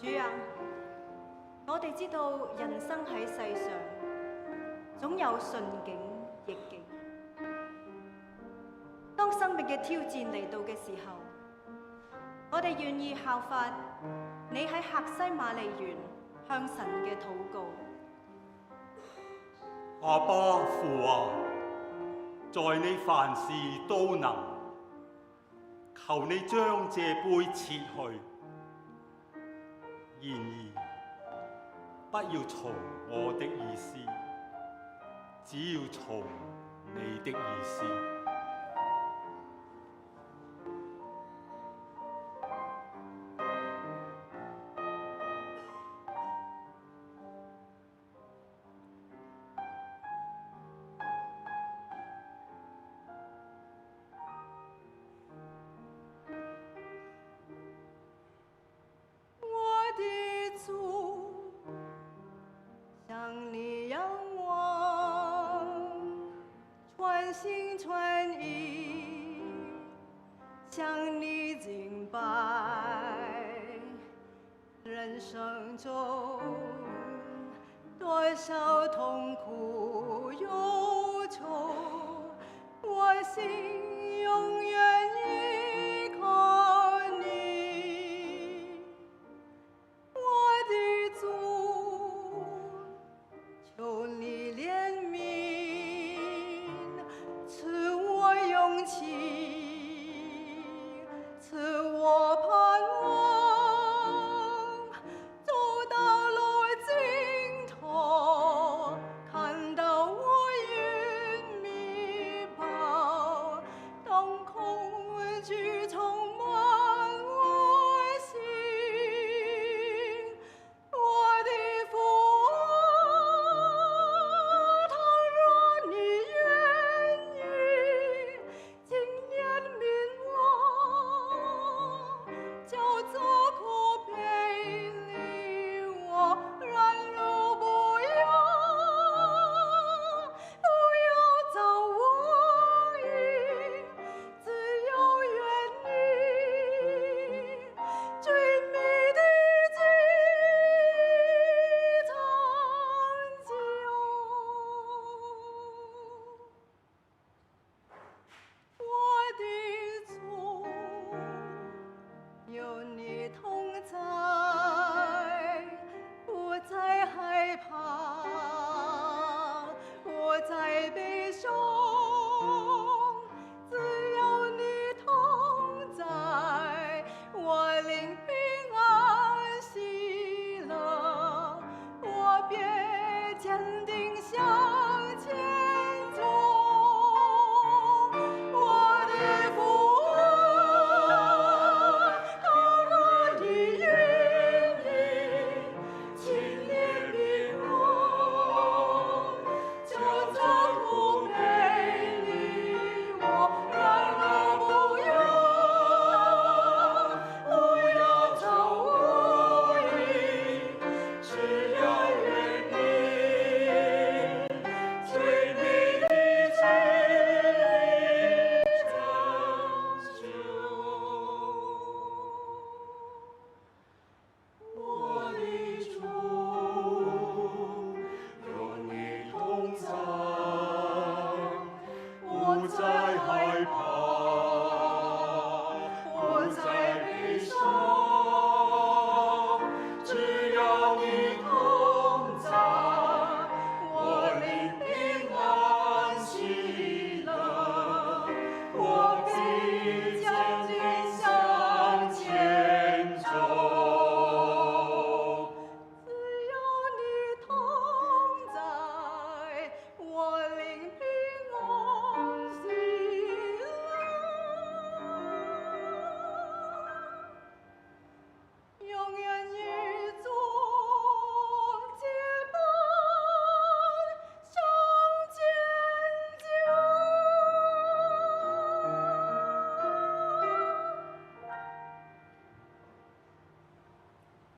主啊，我哋知道人生喺世上，總有順境逆境。當生命嘅挑戰嚟到嘅時候，我哋願意效法你喺客西馬尼園向神嘅禱告。阿爸父啊，在你凡事都能，求你將這杯撤去。然而，不要從我的意思，只要從你的意思。向你仰望，全心全意向你敬拜。人生中多少痛苦忧愁，我心永遠依靠你，我的主。求你憐憫，賜我勇氣。